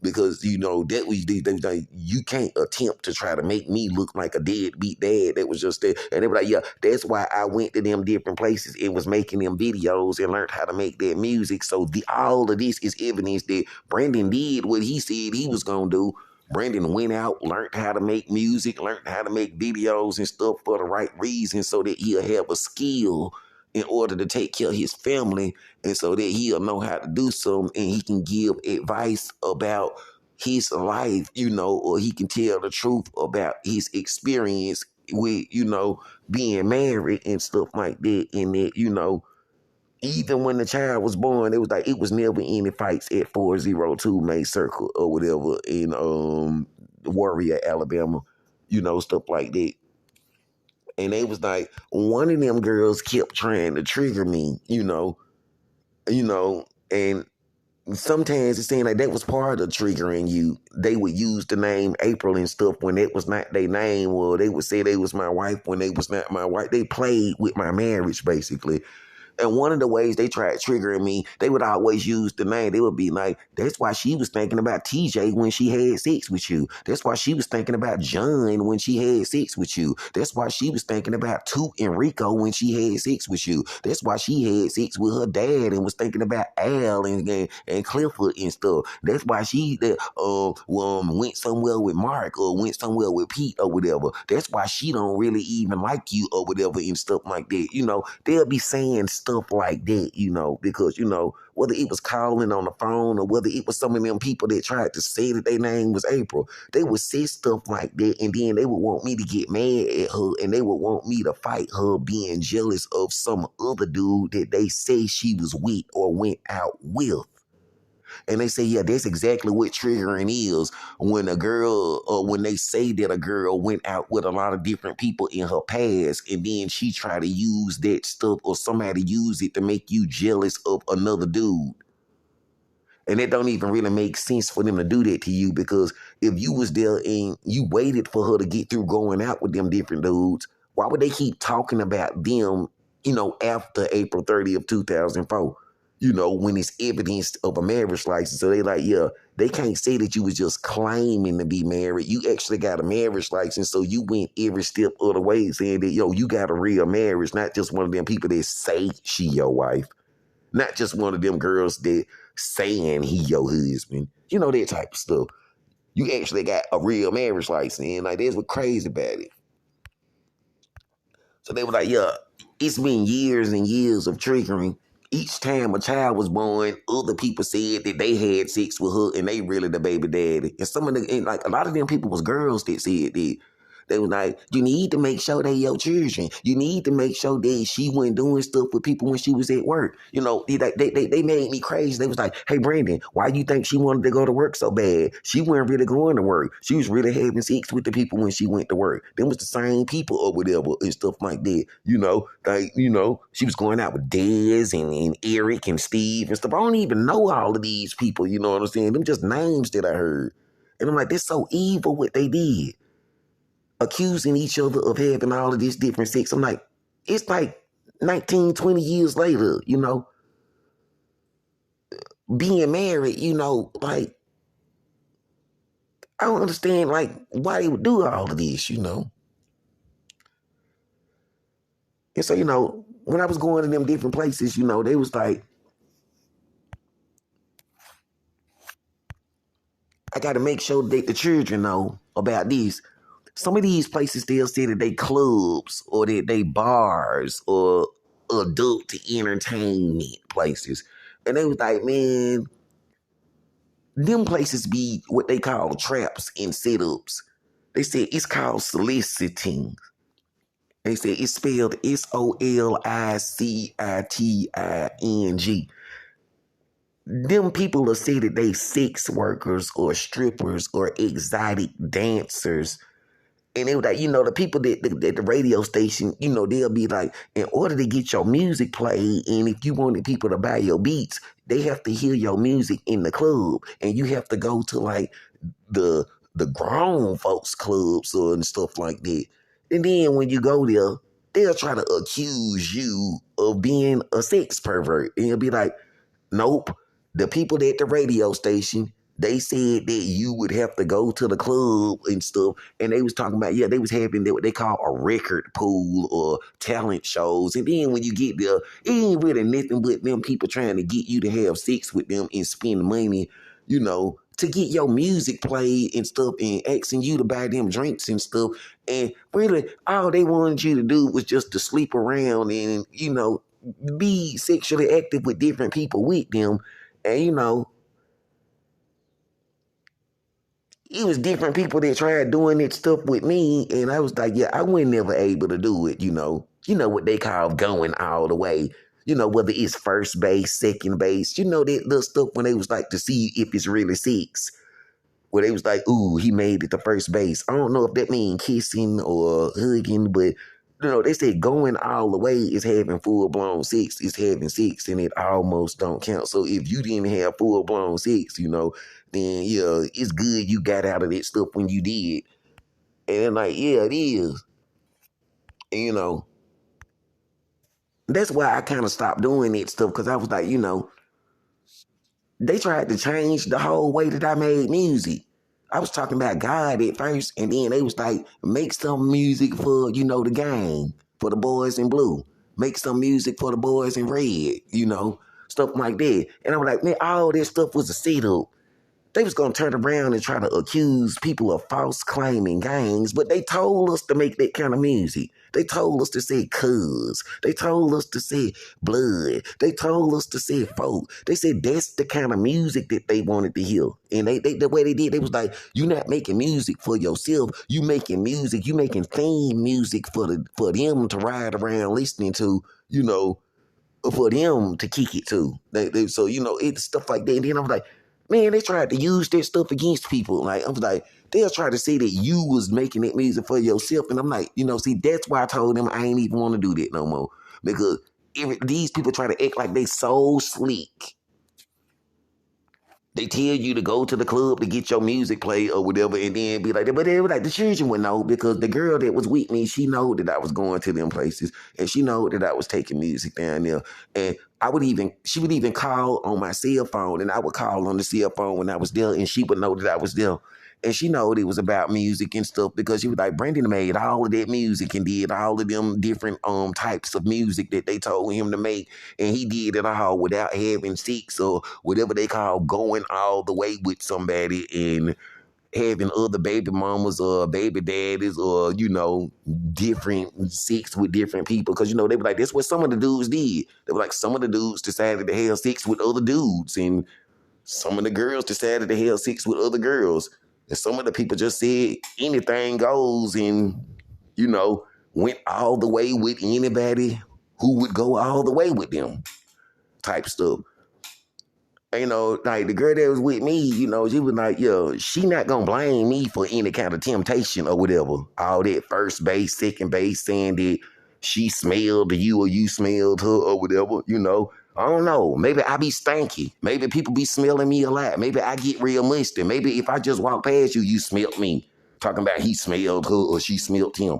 because that was like, you can't attempt to try to make me look like a deadbeat dad. That was just that, and they were like, yeah, that's why I went to them different places and was making them videos and learned how to make that music. So all of this is evidence that Brandon did what he said he was gonna do. Brandon went out, learned how to make music, learned how to make videos and stuff for the right reason, so that he'll have a skill in order to take care of his family, and so that he'll know how to do something and he can give advice about his life, or he can tell the truth about his experience with, being married and stuff like that. And that, even when the child was born, it was like it was never any fights at 402 May Circle or whatever in Warrior, Alabama, stuff like that. And they was like, one of them girls kept trying to trigger me, and sometimes it seemed like that was part of triggering you. They would use the name April and stuff when it was not their name, or they would say they was my wife when they was not my wife. They played with my marriage, basically. And one of the ways they tried triggering me, they would always use the name. They would be like, that's why she was thinking about TJ when she had sex with you. That's why she was thinking about John when she had sex with you. That's why she was thinking about Toot and Rico when she had sex with you. That's why she had sex with her dad and was thinking about Al and Clifford and stuff. That's why she went somewhere with Mark or went somewhere with Pete or whatever. That's why she don't really even like you or whatever and stuff like that. They'll be saying stuff like that, because, whether it was calling on the phone or whether it was some of them people that tried to say that their name was April, they would say stuff like that, and then they would want me to get mad at her, and they would want me to fight her being jealous of some other dude that they say she was with or went out with. And they say, yeah, that's exactly what triggering is when a girl, or when they say that a girl went out with a lot of different people in her past, and then she try to use that stuff or somebody use it to make you jealous of another dude. And it don't even really make sense for them to do that to you, because if you was there and you waited for her to get through going out with them different dudes, why would they keep talking about them, after April 30th, 2004? When it's evidence of a marriage license. So they like, yeah, they can't say that you was just claiming to be married. You actually got a marriage license, so you went every step of the way saying that, yo, you got a real marriage, not just one of them people that say she your wife, not just one of them girls that saying he your husband. You know, that type of stuff. You actually got a real marriage license, and like that's what crazy about it. So they were like, yeah, it's been years and years of triggering. Each time a child was born, other people said that they had sex with her and they really the baby daddy. And some of the, and like a lot of them people was girls that said that. They was like, you need to make sure they your children. You need to make sure that she wasn't doing stuff with people when she was at work. You know, they made me crazy. They was like, hey, Brandon, why do you think she wanted to go to work so bad? She wasn't really going to work. She was really having sex with the people when she went to work. Them was the same people or whatever and stuff like that. You know, like, you know, she was going out with Dez and Eric and Steve and stuff. I don't even know all of these people, you know what I'm saying? Them just names that I heard. And I'm like, that's so evil what they did. Accusing each other of having all of this different sex. I'm like, it's like 19, 20 years later, you know, being married, you know, like, I don't understand, like, why they would do all of this, you know. And so, you know, when I was going to them different places, you know, they was like, I got to make sure that the children know about this. Some of these places still say that they clubs or that they bars or adult entertainment places. And they was like, man, them places be what they call traps and setups. They said it's called soliciting. They said it's spelled SOLICITING. Them people will say that they sex workers or strippers or exotic dancers. And they were like, you know, the people that at the radio station, you know, they'll be like, in order to get your music played, and if you wanted people to buy your beats, they have to hear your music in the club, and you have to go to like the grown folks clubs or and stuff like that. And then when you go there, they'll try to accuse you of being a sex pervert, and you'll be like, nope. The people at the radio station, they said that you would have to go to the club and stuff. And they was talking about, yeah, they was having what they call a record pool or talent shows. And then when you get there, it ain't really nothing but them people trying to get you to have sex with them and spend money, you know, to get your music played and stuff and asking you to buy them drinks and stuff. And really, all they wanted you to do was just to sleep around and, you know, be sexually active with different people with them. And, you know, it was different people that tried doing that stuff with me. And I was like, yeah, I wasn't never able to do it, you know. You know what they call going all the way. You know, whether it's first base, second base. You know, that little stuff when they was like to see if it's really sex. Where they was like, ooh, he made it to first base. I don't know if that means kissing or hugging, but you know, they said going all the way is having full-blown sex, is having sex, and it almost don't count. So if you didn't have full-blown sex, you know, then, yeah, it's good you got out of that stuff when you did. And I'm like, yeah, it is. And, you know, that's why I kind of stopped doing that stuff, because I was like, you know, they tried to change the whole way that I made music. I was talking about God at first, and then they was like, make some music for, you know, the gang, for the boys in blue. Make some music for the boys in red, you know, stuff like that. And I was like, man, all this stuff was a setup. They was going to turn around and try to accuse people of false claiming gangs, but they told us to make that kind of music. They told us to say cuz. They told us to say blood. They told us to say folk. They said that's the kind of music that they wanted to hear. And they the way they did, they was like, you're not making music for yourself. You making music. You making theme music for them to ride around listening to, you know, for them to kick it to. So, you know, it's stuff like that. And then I was like, man, they tried to use that stuff against people. Like, I was like, they'll try to say that you was making that music for yourself. And I'm like, you know, see, that's why I told them I ain't even want to do that no more. Because these people try to act like they so slick. They tell you to go to the club to get your music played or whatever, and then be like that. But they were like, the children would know because the girl that was with me, she know that I was going to them places, and she know that I was taking music down there. And she would even call on my cell phone, and I would call on the cell phone when I was there, and she would know that I was there. And she know it was about music and stuff because she was like, Brendan made all of that music and did all of them different types of music that they told him to make. And he did it all without having sex or whatever they call going all the way with somebody and having other baby mamas or baby daddies or, different sex with different people. Because, they were like, that's what some of the dudes did. They were like, some of the dudes decided to have sex with other dudes. And some of the girls decided to have sex with other girls. And some of the people just said anything goes and, went all the way with anybody who would go all the way with them type stuff. Like the girl that was with me, she was like, yo, she not gonna blame me for any kind of temptation or whatever. All that first base, second base, saying that she smelled you or you smelled her or whatever, I don't know. Maybe I be stanky. Maybe people be smelling me a lot. Maybe I get real musty. Maybe if I just walk past you, you smelled me. Talking about he smelled her or she smelled him.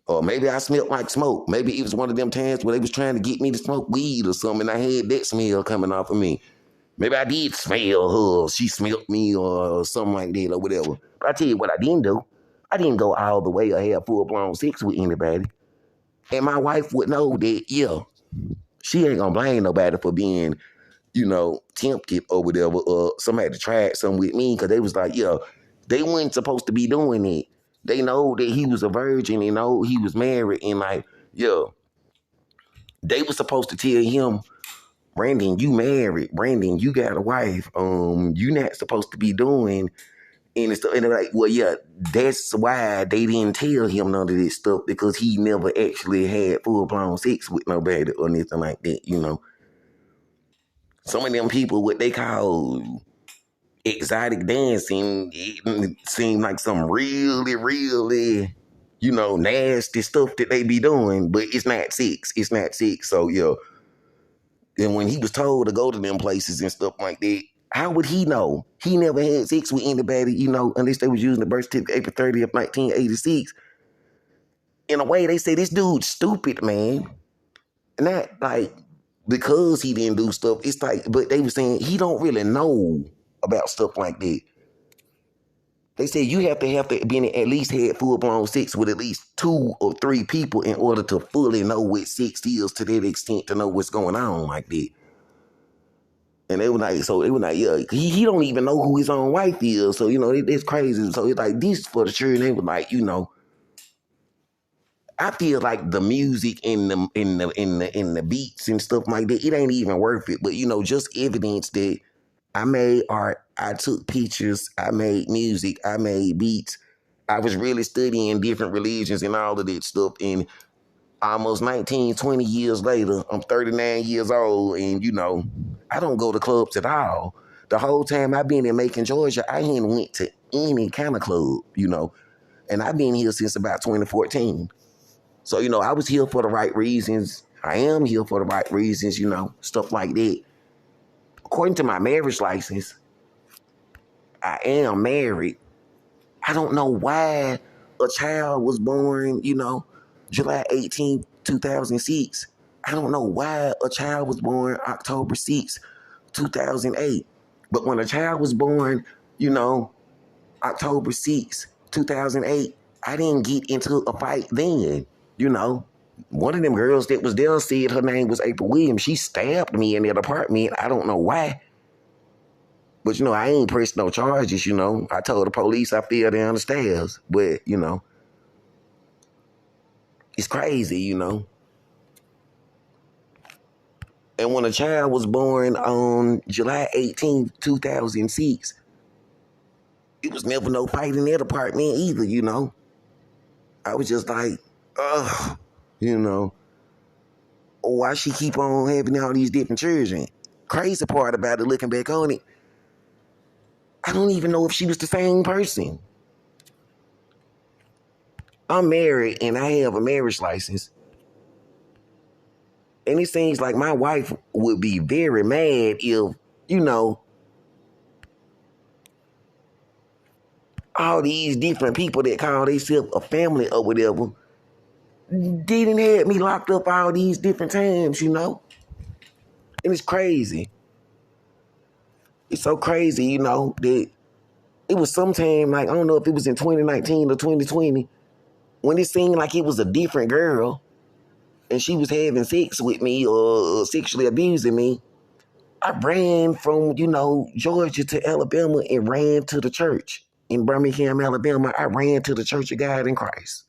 Or maybe I smelled like smoke. Maybe it was one of them times where they was trying to get me to smoke weed or something, and I had that smell coming off of me. Maybe I did smell her, she smelled me or something like that or whatever. But I tell you what I didn't do. I didn't go all the way or have full-blown sex with anybody. And my wife would know that, yeah, she ain't gonna blame nobody for being, tempted or whatever, or somebody tried something with me because they was like, yeah, they weren't supposed to be doing it. They know that he was a virgin and know he was married and like, yeah, they were supposed to tell him, Brandon, you married. Brandon, you got a wife. You not supposed to be doing any stuff. And they're like, well, yeah, that's why they didn't tell him none of this stuff because he never actually had full-blown sex with nobody or anything like that, Some of them people, what they call exotic dancing, it seemed like some really, really, nasty stuff that they be doing, but it's not sex. It's not sex. So, yeah. And when he was told to go to them places and stuff like that, how would he know? He never had sex with anybody, unless they was using the birth certificate April 30th, 1986. In a way, they say this dude's stupid, man. Not like because he didn't do stuff. It's like, but they were saying he don't really know about stuff like that. They said you have to be at least had full-blown sex with at least 2 or 3 people in order to fully know what sex is to that extent to know what's going on like that. And they were like, yeah, he don't even know who his own wife is. So, it's crazy. So it's like this for the church. They were like, I feel like the music in the beats and stuff like that, it ain't even worth it. But just evidence that I made art, I took pictures, I made music, I made beats. I was really studying different religions and all of that stuff. And almost 19, 20 years later, I'm 39 years old, and I don't go to clubs at all. The whole time I've been in Macon, Georgia, I ain't went to any kind of club, and I've been here since about 2014. So, I was here for the right reasons. I am here for the right reasons, stuff like that. According to my marriage license, I am married. I don't know why a child was born, July 18th, 2006. I don't know why a child was born October 6th, 2008. But when a child was born, October 6th, 2008, I didn't get into a fight then, One of them girls that was there said her name was April Williams. She stabbed me in that apartment. I don't know why. But, I ain't pressed no charges, I told the police I fell down the stairs. But, it's crazy, And when a child was born on July 18th, 2006, it was never no fight in that apartment either, I was just like, ugh, why she keep on having all these different children? Crazy part about it, looking back on it, I don't even know if she was the same person. I'm married and I have a marriage license. And it seems like my wife would be very mad if, all these different people that call themselves a family or whatever didn't have me locked up all these different times, you know? And it's crazy. It's so crazy, you know, that it was sometime, like, I don't know if it was in 2019 or 2020, when it seemed like it was a different girl and she was having sex with me or sexually abusing me. I ran from, you know, Georgia to Alabama and ran to the church in Birmingham, Alabama. I ran to the Church of God in Christ.